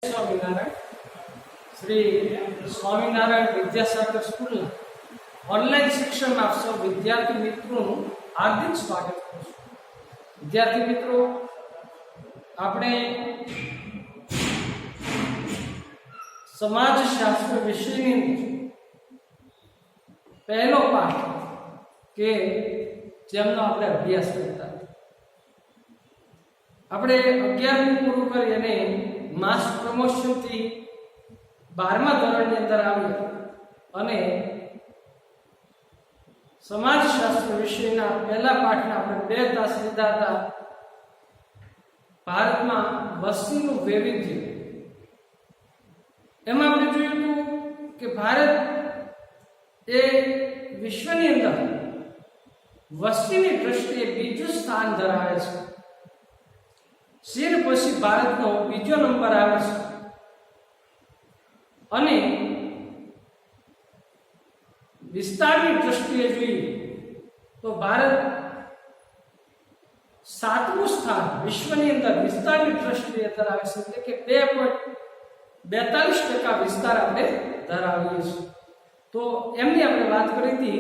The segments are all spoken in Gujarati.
સ્વામિનારાયણ શ્રી સ્વામિનારાયણ વિદ્યાસાગર સ્કૂલના ઓનલાઈન શિક્ષણમાં આપ સૌ વિદ્યાર્થી મિત્રોનું હાર્દિક સ્વાગત કરું છું. વિદ્યાર્થી મિત્રો, આપણે સમાજશાસ્ત્ર વિષયની પહેલો પાઠ કે જેમનો આપણે અભ્યાસ કરતા આપણે 11મું પૂરું કરી અને માસ પ્રમોશનથી 12મા ધોરણની અંદર આવ્યા અને સમાજશાસ્ત્ર વિષયના પહેલા પાઠના આપણે 2 તાસ લીધા હતા. ભારતમાં વસ્તીનું વૈવિધ્ય. એમાં આપણે જોયું હતું કે ભારત એ વિશ્વની અંદર વસ્તીની દ્રષ્ટિએ બીજું સ્થાન ધરાવે છે. ચીન પછી ભારતનો બીજો નંબર આવે છે અને વિસ્તારની દ્રષ્ટિએ જોઈએ તો ભારત 7મું સ્થાન વિશ્વની અંદર વિસ્તારની દ્રષ્ટિએ ધરાવે છે, એટલે કે 2.42% વિસ્તાર આપણે ધરાવીએ છીએ. તો એમની આપણે વાત કરી હતી.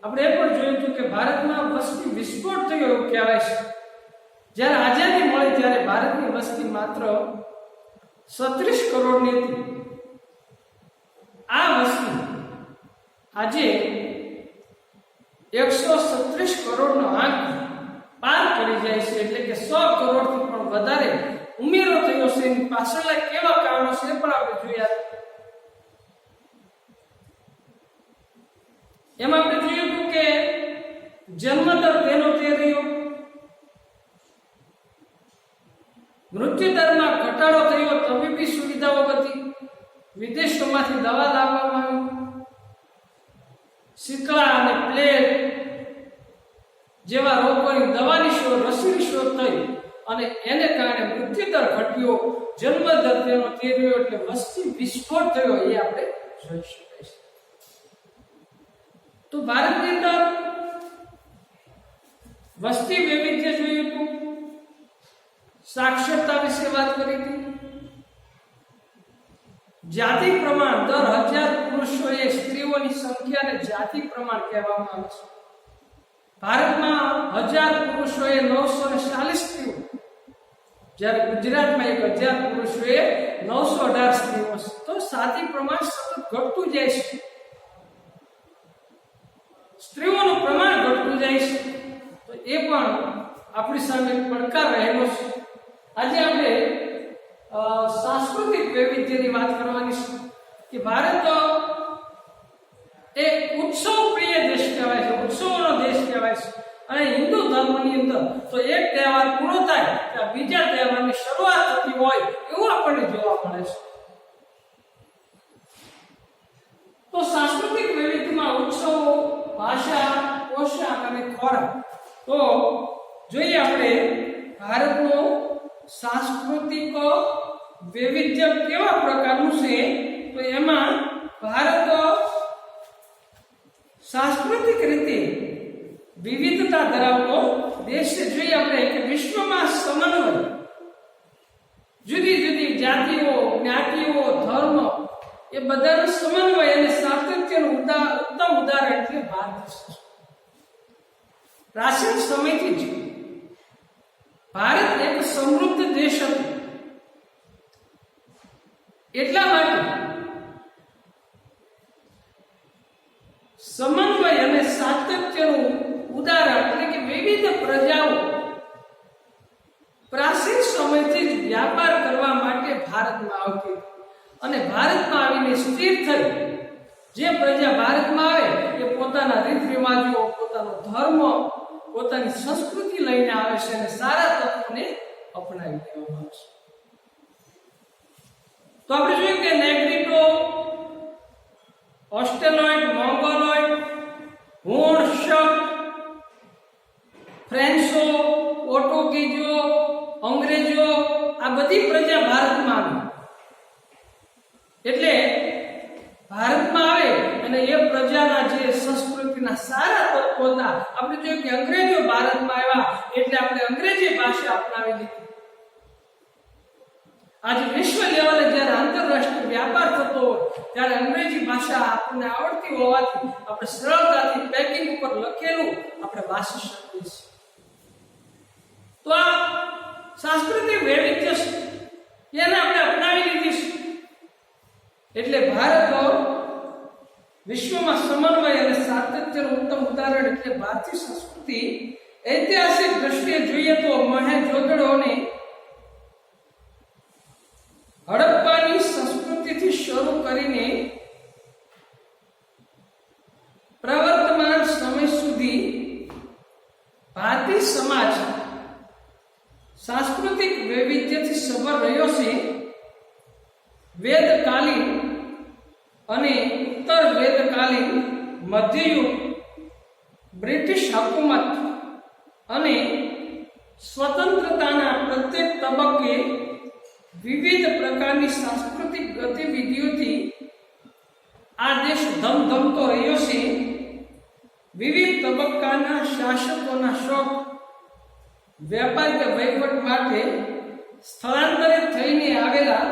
આપણે એ પણ જોયું હતું કે ભારતમાં વસ્તી વિસ્ફોટ થયો એવું કહેવાય છે. જ્યારે આઝાદી મળી ત્યારે ભારતની વસ્તી માત્ર 36 કરોડની હતી. આ વસ્તી આજે 136 કરોડનો આંક પાર કરી જાય છે, એટલે કે 100 કરોડથી પણ વધારે ઉમેરો થયો છે. એની પાછળના કેવા કારણો છે પણ આપણે જોયા. એમાં આપણે જોયું હતું કે જન્મદર તેનો તે રહ્યો, મૃત્યુદરમાં ઘટાડો થયો, તબીબી સુવિધાઓ વધી, વિદેશોમાંથી દવા લાવવામાં આવી, શીતળા અને પ્લેગ જેવા રોગોની દવાની શોધ, રસીની શોધ થઈ અને એને કારણે મૃત્યુદર ઘટ્યો, જન્મદર તેનો તે રહ્યો, એટલે વસ્તી વિસ્ફોટ થયો એ આપણે જોઈ શકાય છે. તો ભારતની અંદર વસ્તી વૈવિધ્ય જોયું હતું, સાક્ષરતા વિશે વાત કરી હતી, જાતિ પ્રમાણ દર 1000 પુરુષોએ સ્ત્રીઓની સંખ્યાને જાતિ પ્રમાણ કહેવામાં આવે છે. ભારતમાં 1000 પુરુષોએ 940 સ્ત્રીઓ, જ્યારે ગુજરાતમાં 1000 પુરુષોએ 918 સ્ત્રીઓ. તો જાતિ પ્રમાણ સતત ઘટતું જાય છે, સ્ત્રીઓનું પ્રમાણ ઘટતું જાય છે. તો એ પણ આપણી સામે પડકાર રહેલો છે. આજે આપણે સાંસ્કૃતિક વૈવિધ્યની વાત કરવાની છે કે ભારત એક ઉત્સવ પ્રિય દેશ કહેવાય છે, ઉત્સવોનો દેશ કહેવાય છે. અને હિન્દુ ધર્મની અંદર તો એક તહેવાર પૂરો થાય ત્યાં બીજા તહેવારની શરૂઆત થતી હોય એવું આપણને જોવા મળે છે. તો સાંસ્કૃતિક વૈવિધ્યમાં ઉત્સવો, ભાષા, પોશાક અને ખોરાક. તો જોઈએ આપણે ભારતનો સાંસ્કૃતિક વૈવિધ્ય કેવા પ્રકારનું છે. તો એમાં ભારત સાંસ્કૃતિક રીતે વિવિધતા ધરાવતો દેશ છે. જોઈએ આપણે કે વિશ્વમાં સમન્વય, જુદી જુદી જાતિઓ, જ્ઞાતિઓ, ધર્મ એ બધાનો સમન્વય અને સાતત્યનું ઉત્તમ ઉદાહરણ એટલે ભારત દેશ. પ્રાચીન સમયથી જ ભારત એક સમૃદ્ધ દેશ હતો. એટલા માટે સમન્વય અને સાતત્યનું ઉદાહરણ એટલે કે વિવિધ પ્રજાઓ પ્રાચીન સમયથી જ વ્યાપાર કરવા માટે ભારતમાં આવતી અને ભારતમાં આવીને સ્થિર થઈ. જે પ્રજા ભારતમાં આવે એ પોતાના રીત રિવાજો, પોતાનો ધર્મ, પોતાની સંસ્કૃતિ લઈને આવે છે અને સારા તત્વોને અપનાવી લેવામાં આવે છે. તો આપણે જોયું કે નેગ્રીટો, ઓસ્ટ્રેલોઇડ, મોંગોલોઇડ, હુણ, શક, ફ્રેન્ચો, પોર્ટુગીઝો, અંગ્રેજો આ બધી પ્રજા ભારતમાં આવી. એટલે ભારતમાં આવે અને એ પ્રજાના જે સંસ્કૃતિના સારા તત્વો હતા. આપણે જોયું કે અંગ્રેજો ભારતમાં આવ્યા એટલે આપણે અંગ્રેજી ભાષા અપનાવી લીધી. આજે વિશ્વ લેવલે જ્યારે આંતરરાષ્ટ્રીય વ્યાપાર થતો હોય ત્યારે અંગ્રેજી ભાષા આપણને આવડતી હોવાથી આપણે સરળતાથી પેકિંગ ઉપર લખેલું આપણે વાંચી શકીએ છીએ. તો આ સાંસ્કૃતિક વૈવિધ્ય છે એને આપણે અપનાવી લીધી છે. એટલે ભારત વિશ્વમાં સમન્વય અને સાતત્યનું ઉત્તમ ઉદાહરણ એટલે ભારતીય સંસ્કૃતિ. ઐતિહાસિક દ્રષ્ટિએ જોઈએ તો મોહેંજો-દડો અને હડપ્પાની સંસ્કૃતિથી શરૂ કરીને પ્રવર્તમાન સમય સુધી ભારતીય સમાજ સાંસ્કૃતિક વૈવિધ્યથી સભર રહ્યો છે. વેદકાલીન અને ઉત્તર વેદકાલીન મધ્યયુગ, બ્રિટિશ હુકુમત અને સ્વતંત્રતાના પ્રત્યેક તબક્કે વિવિધ પ્રકારની સાંસ્કૃતિક ગતિવિધિઓથી આ દેશ ધમધમતો રહ્યો છે. વિવિધ તબક્કાના શાસકોના શોખ વેપાર કે વહીવટ માટે સ્થળાંતરિત થઈને આવેલા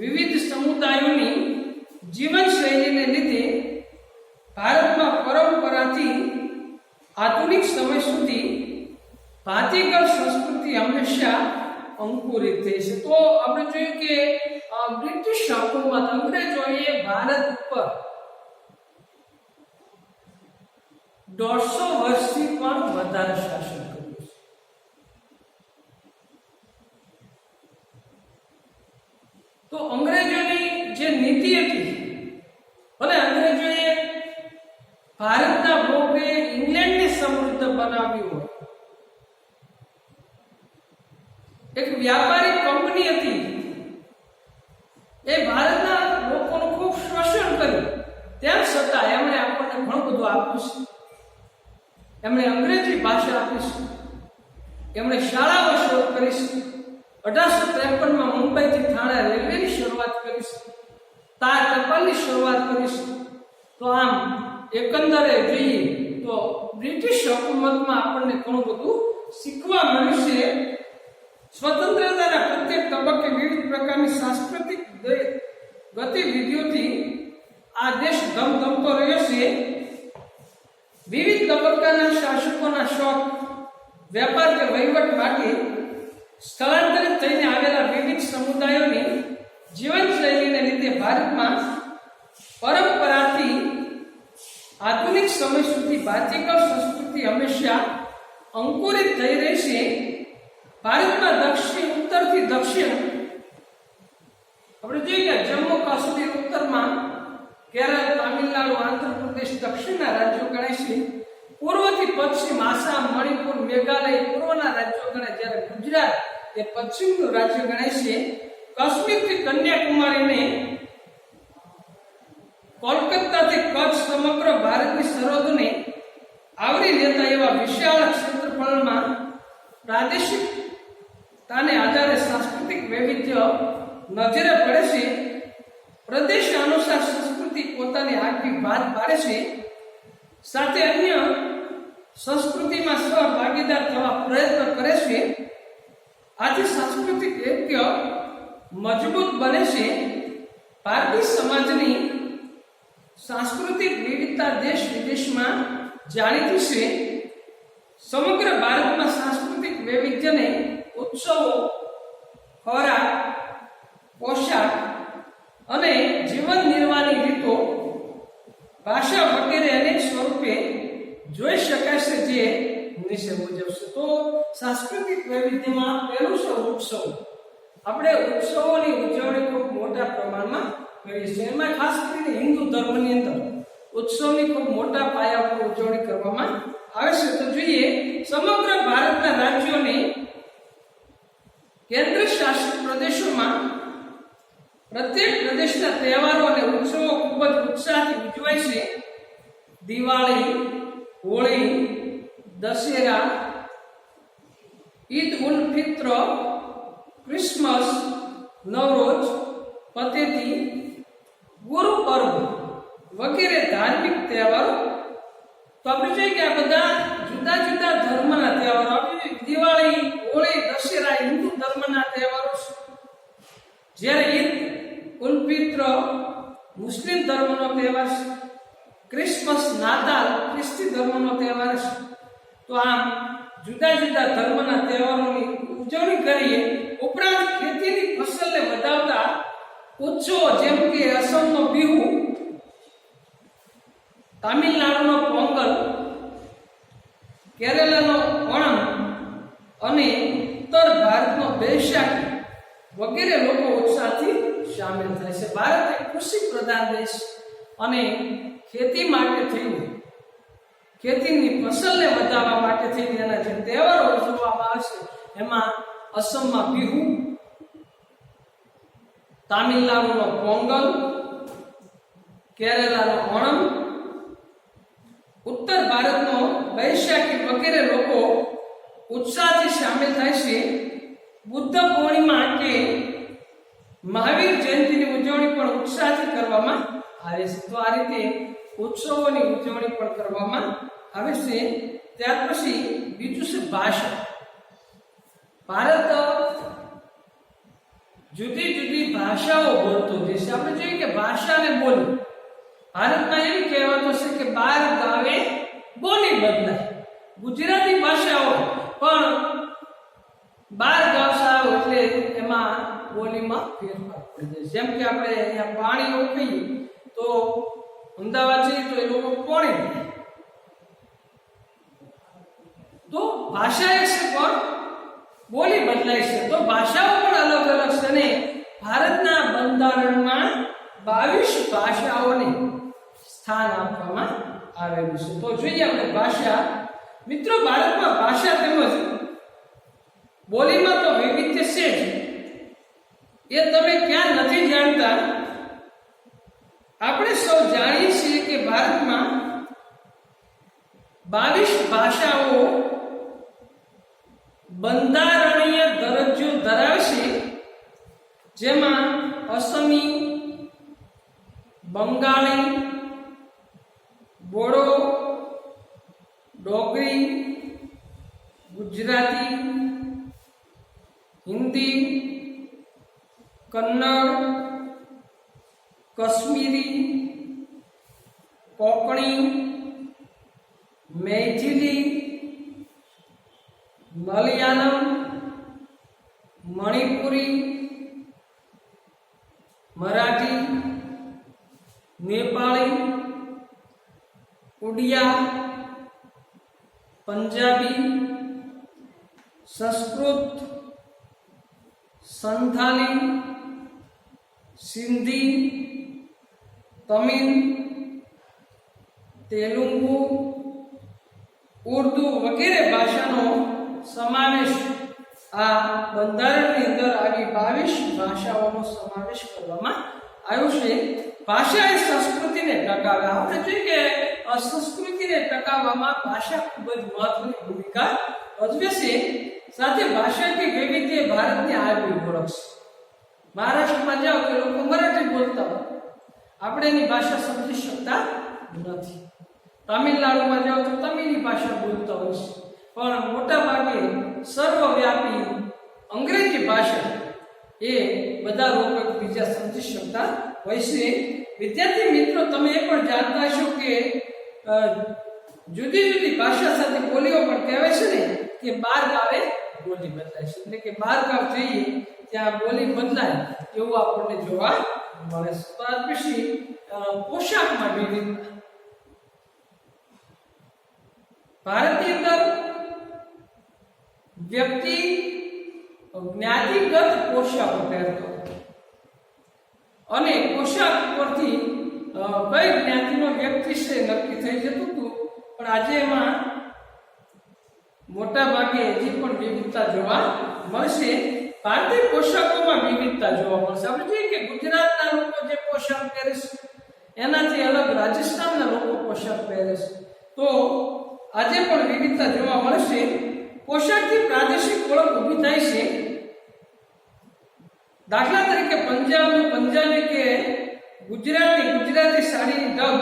વિવિધ સમુદાયોની જીવનશૈલીને લીધે ભારતમાં પરંપરાથી આધુનિક સમય સુધી ભાતીગળ સંસ્કૃતિ હંમેશા અંકુરિત થઈ છે. તો આપણે જોયું કે બ્રિટિશ હુકુમત અંગ્રેજોએ ભારત ઉપર 150 વર્ષથી પણ વધારે શાસન કર્યું છે. તો અંગ્રેજોની જે નીતિ હતી, ભલે અંગ્રેજોએ ભારતના ભોગે ઇંગ્લેન્ડને સમૃદ્ધ બનાવ્યું હોય, એક વ્યાપારિક કંપની હતી, એ ભારતના લોકોનું ખૂબ શોષણ કર્યું, તેમ છતાં એમણે આપણને ઘણું બધું આપ્યું છે. એમણે અંગ્રેજી ભાષા આપી છે, એમણે શાળાઓ શરૂ કરી છે. 1853માં મુંબઈથી થાણા રેલવેની શરૂઆત કરી છે, તાર ટપાલની શરૂઆત કરી છે. તો આમ એકંદરે જોઈએ તો બ્રિટિશ હુકુમતમાં આપણને ઘણું બધું શીખવા મળ્યું છે. સ્વતંત્રતાના પ્રત્યેક તબક્કે વિવિધ પ્રકારની સાંસ્કૃતિક ગતિવિધિઓથી આ દેશ ધમધમતો રહ્યો છે. વિવિધ તબક્કાના શાસકોના શોખ વેપાર કે વહીવટ માટે સ્થળાંતરિત થઈને આવેલા વિવિધ સમુદાયોની જીવનશૈલીને લીધે ભારતમાં પરંપરાથી આધુનિક સમય સુધી ભાતીગળ સંસ્કૃતિ હંમેશા અંકુરિત થઈ રહી છે. ભારતમાં ઉત્તરથી દક્ષિણ આપણે જોઈએ કે જમ્મુ કાશ્મીર ઉત્તરમાં, કેરળ, તામિલનાડુ, આંધ્રપ્રદેશ દક્ષિણના રાજ્યો ગણાય છે. પૂર્વથી પશ્ચિમ આસામ, મણિપુર, મેઘાલય પૂર્વના રાજ્યો ગણાય, જ્યારે ગુજરાત એ પશ્ચિમનું રાજ્ય ગણાય છે. કાશ્મીરથી કન્યાકુમારીને કોલકાતાથી કચ્છ સમગ્ર ભારતની સરહદને આવરી લેતા એવા વિશાળ ક્ષેત્રફળમાં પ્રાદેશિકતાને આધારે સાંસ્કૃતિક વૈવિધ્ય નજરે પડે છે. પ્રદેશ અનુસાર સંસ્કૃતિ પોતાની આગવી ભાત પાડે છે, સાથે અન્ય સંસ્કૃતિમાં સહભાગીદાર થવા પ્રયત્ન કરે છે. આથી સાંસ્કૃતિક ઐક્ય મજબૂત બને છે. ભારતીય સમાજની સાંસ્કૃતિક વિવિધતા દેશ વિદેશમાં જાણીતી છે. સમગ્ર ભારતમાં સાંસ્કૃતિક વૈવિધ્યને ઉત્સવો, ખોરાક, પોશાક અને જીવન નિર્વાહની રીતો, ભાષા વગેરે અનેક સ્વરૂપે જોઈ શકાય છે, જે નીચે મુજબ છે. તો સાંસ્કૃતિક વૈવિધ્યમાં પહેલું છે ઉત્સવ. આપણે ઉત્સવોની ઉજવણી ખૂબ મોટા પ્રમાણમાં કરીએ છીએ. એમાં ખાસ કરીને હિન્દુ ધર્મની અંદર ઉત્સવની ખૂબ મોટા પાયા પર ઉજવણી કરવામાં આવે છે. તો જોઈએ સમગ્ર ભારતના રાજ્યોને કેન્દ્ર શાસિત પ્રદેશોમાં પ્રત્યેક પ્રદેશના તહેવારો અને ઉત્સવો ખૂબ જ ઉત્સાહથી ઉજવાય છે. દિવાળી, હોળી, દશેરા, ઈદ ઉલ ફિત્ર, ક્રિસમસ, નવરોજ, પતેતી, ગુરુ પર્વ વગેરે ધાર્મિક તહેવારો. તો આપણે જોઈએ કે આ બધા જુદા જુદા ધર્મના તહેવારો. દિવાળી, હોળી, દશેરા હિન્દુ ધર્મના તહેવારો છે. જ્યારે ઈદ ઉલ ફિત્ર મુસ્લિમ ધર્મનો તહેવાર છે, ક્રિસમસ નાતાલ ખ્રિસ્તી ધર્મનો તહેવાર છે. તો આમ જુદા જુદા ધર્મના તહેવારોની ઉજવણી કરીએ. ઉપરાંત ખેતીની ફસલને વધાવતા ઉત્સવો જેમ કે અસમનો બિહુ, તામિલનાડુનો પોંગલ, કેરળનો ઓણમ અને ઉત્તર ભારતનો બૈશાખી વગેરે લોકો ઉત્સાહથી સામેલ થાય છે. ભારત એક કૃષિ પ્રધાન દેશ અને ખેતી માટે થઈને, ખેતીની ફસલને વધારવા માટે થઈને એના જે તહેવારો ઉજવવામાં આવે છે એમાં અસમમાં બિહુ, તામિલનાડુનો પોંગલ, કેરળનો ઓણમ, ઉત્તર ભારતનો બૈશાખી વગેરે લોકો ઉત્સાહથી સામેલ થાય છે. બુદ્ધ પૂર્ણિમા કે મહાવીર જયંતિની ઉજવણી પણ ઉત્સાહથી કરવામાં આવે છે. તો આ રીતે ઉત્સવોની ઉજવણી પણ કરવામાં આવે છે. ત્યાર પછી બીજું છે ભાષા. ભારત જુદી જુદી ભાષાઓ બોલતો દેશ છે. આપણે જોઈએ કે ભાષા અને બોલી ભારતમાં એવી કહેવાતો છે કે 12 ગાવે બોલી બદલાય. ગુજરાતી ભાષાઓ પણ 12 ગાવ સાવ એટલે એમાં બોલીમાં ફેરફાર પડી જાય. જેમ કે આપણે અહીંયા પાણી એવું કહીએ તો અમદાવાદ જઈએ તો એ લોકો પાણી, તો ભાષા એક છે પણ બોલી બદલાય છે. તો ભાષાઓ પણ અલગ અલગ છે અને ભારતના બંધારણમાં 22 ભાષાઓને સ્થાન આપવામાં આવેલું છે. તો જોઈએ આપણે ભાષા. મિત્રો, ભારતમાં ભાષા તેમજ બોલીમાં તો વૈવિધ્ય છે જ. એ તમે ક્યાં નથી જાણતા. આપણે સૌ જાણીએ છીએ કે ભારતમાં 22 ભાષાઓ બંધારણીય દરજ્જો ધરાવે છે, જેમાં અસમી, બંગાળી, બોડો, ડોગરી, ગુજરાતી, હિન્દી, કન્નડ, કશ્મીરી, કોંકણી, મૈથિલી, મલયાલમ, મણિપુરી, મરાઠી, નેપાળી, ઉડિયા, પંજાબી, સંસ્કૃત, સંથાલી, સિંધી, તમિલ, તેલુગુ, ઉર્દુ વગેરે ભાષાનો સમાવેશ આ બંધારણની અંદર આવી 22 ભાષાઓનો સમાવેશ કરવામાં આવ્યો છે. ભાષા એ સંસ્કૃતિને ટકાવે. આપણે જોઈએ કે સંસ્કૃતિને ટકાવવામાં ભાષા ખૂબ જ મહત્વની ભૂમિકા ભજવે છે. સાથે ભાષાકીય વૈવિધ્ય ભારતની આગવી ઓળખ છે. મહારાષ્ટ્રમાં જાઓ તો લોકો મરાઠી બોલતા હોય, આપણે એની ભાષા સમજી શકતા નથી. તામિલનાડુમાં જાઓ તો તમિલની ભાષા બોલતા હોય છે, પણ મોટા ભાગે સર્વવ્યાપી અંગ્રેજી ભાષા એ બધા લોકો એકબીજા સમજી શકતા હોય છે. વિદ્યાર્થી મિત્રો, તમે એ પણ જાણતા હશો કે જુદી જુદી ભાષા સાથે બોલીઓ પણ કહેવાય છે ને કે 12 ગાવે બોલી બદલાય છે. એટલે કે 12 ગાવ જઈએ ત્યાં બોલી બદલાય એવું આપણને જોવા મળે છે. ત્યાર પછી પોશાકમાં વિવિધતા. ભારતની અંદર વ્યક્તિ જ્ઞાતિગત પોશાકો પહેરતો અને પોશાક પરથી કઈ જ્ઞાતિનો વ્યક્તિ છે નક્કી થઈ જતું હતું. પણ આજે એમાં મોટા ભાગે હજી પણ વિવિધતા જોવા મળશે. ભારતીય પોશાકોમાં વિવિધતા જોવા મળશે. આપણે જોઈએ કે ગુજરાતના લોકો જે પોશાક પહેરે છે એનાથી અલગ રાજસ્થાનના લોકો પોશાક પહેરે છે. તો આજે પણ વિવિધતા જોવા મળશે. પોશાકથી પ્રાદેશિક ઓળખ ઊભી થાય છે. દાખલા તરીકે પંજાબી કે ગુજરાતી સાડીની ઢબ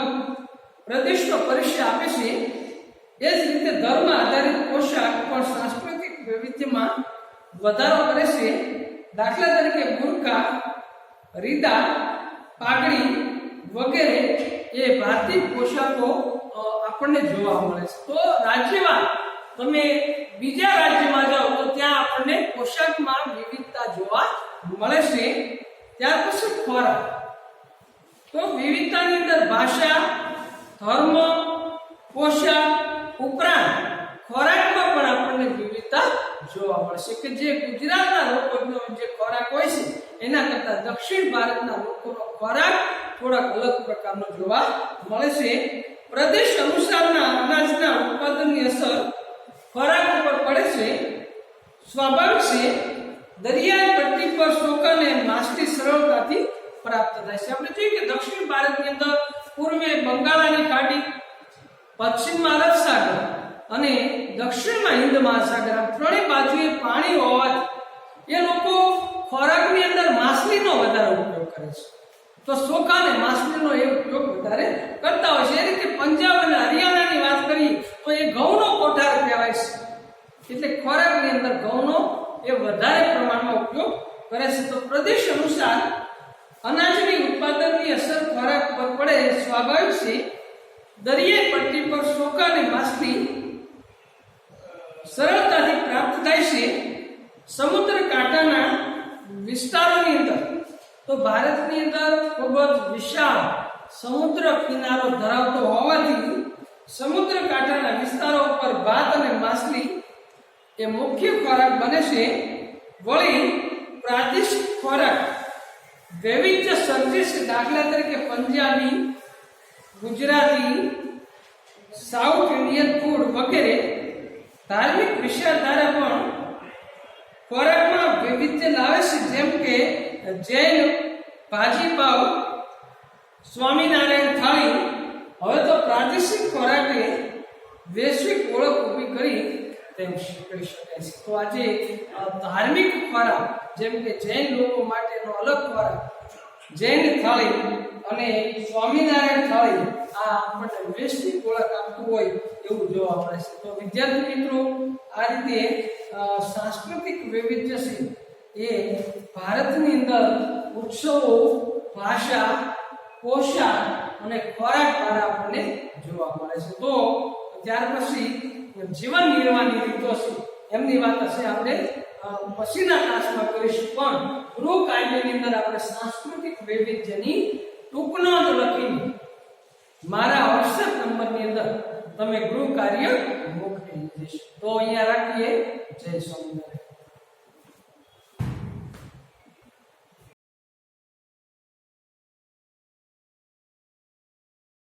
પ્રદેશનો પરિચય આપે છે. એ જ રીતે ધર્મ આધારિત પોશાક પણ સાંસ્કૃતિક વૈવિધ્યમાં વધારો કરે છે. દાખલા તરીકે બુરકા રીદા, પાઘડી વગેરે એ ભારતીય પોશાકો આપણને જોવા મળે છે. તો રાજ્યમાં તમે બીજા રાજ્યમાં જાઓ તો ત્યાં આપણને પોશાકમાં વિવિધતા જોવા મળે છે. ત્યાર પછી ખોરાક. તો વિવિધતાની અંદર ભાષા, ધર્મ, પોશાક ઉપરાંત ખોરાકમાં પણ આપણને વિવિધતા જોવા મળશે કે જે ગુજરાતના લોકોનો જે ખોરાક હોય છે એના કરતા દક્ષિણ ભારતના લોકોનો ખોરાક થોડાક અલગ પ્રકારનો જોવા મળે છે. પ્રદેશ અનુસારના અનાજના ઉત્પાદનની અસર ખોરાક ઉપર પડે છે. સ્વાભાવિક છે, દરિયાઈ પટ્ટી પર ચોખા અને માછલી સરળતાથી પ્રાપ્ત થાય છે. આપણે જોઈએ કે દક્ષિણ ભારતની અંદર પૂર્વે બંગાળાની ખાડી, પશ્ચિમમાં અરબ સાગર અને દક્ષિણમાં હિન્દ મહાસાગર, આ ત્રણેય બાજુએ પાણી હોવાથી એ લોકો ખોરાકની અંદર માછલીનો વધારે ઉપયોગ કરે છે. તો ચોખા અને માછલીનો એ ઉપયોગ વધારે કરતા હોય છે. એ રીતે પંજાબ અને હરિયાણાની વાત કરીએ તો એ ઘઉંનો કોઠાર કહેવાય છે. એટલે ખોરાકની અંદર ઘઉંનો એ વધારે પ્રમાણમાં ઉપયોગ કરે છે. તો પ્રદેશ અનુસાર અનાજની ઉત્પાદનની અસર ખોરાક પર પડે સ્વાભાવિક છે. દરિયાઈ પટ્ટી પર ચોખા અને માછલી સરળતાથી પ્રાપ્ત થાય છે. સમુદ્ર કાંઠાના વિસ્તારોની અંદર તો ભારતની અંદર ખૂબ જ વિશાળ સમુદ્ર કિનારો ધરાવતો હોવાથી સમુદ્ર કાંઠાના વિસ્તારો ઉપર ભાત અને માછલી એ મુખ્ય ખોરાક બને છે. વળી પ્રાદેશિક ખોરાક વૈવિધ્ય સર્જે છે. દાખલા તરીકે Punjabi, Gujarati, south Indian food વગેરે. ધાર્મિક વિચારધારા પણ ખોરાકમાં વૈવિધ્ય લાવે છે. જેમ કે જૈન ભાજી પાવ, સ્વામિનારાયણ થાળી. હવે તો પ્રાદેશિક ખોરાકે વૈશ્વિક ઓળખ ઊભી કરી તેમ કહી શકાય છે. તો આજે ધાર્મિક ખોરાક જેમ કે જૈન લોકો માટેનો અલગ ખોરાક જૈન થાળી અને સ્વામિનારાયણ થાળી આ આપણને વૈશ્વિક ઓળખ આપતું હોય એવું જોવા મળે છે. તો વિદ્યાર્થી મિત્રો, આ રીતે સાંસ્કૃતિક વૈવિધ્ય છે એ ભારતની અંદર ઉત્સવો, ભાષા, પોશાક અને ખોરાક દ્વારા આપણને જોવા મળે છે. તો ત્યાર પછી જીવન નિર્વાહની રીતો છે એમની વાત હશે આપણે પછીના ક્લાસમાં કરીશું. પણ ગૃહ કાવ્યની અંદર આપણે સાંસ્કૃતિક વૈવિધ્યની ટૂંક નોંધ લખીને મારા WhatsApp નંબરની અંદર તમે ગૃહ કાર્ય મોકલી દેશો. તો અહીંયા રાખીએ. જય સ્વામિનારાયણ.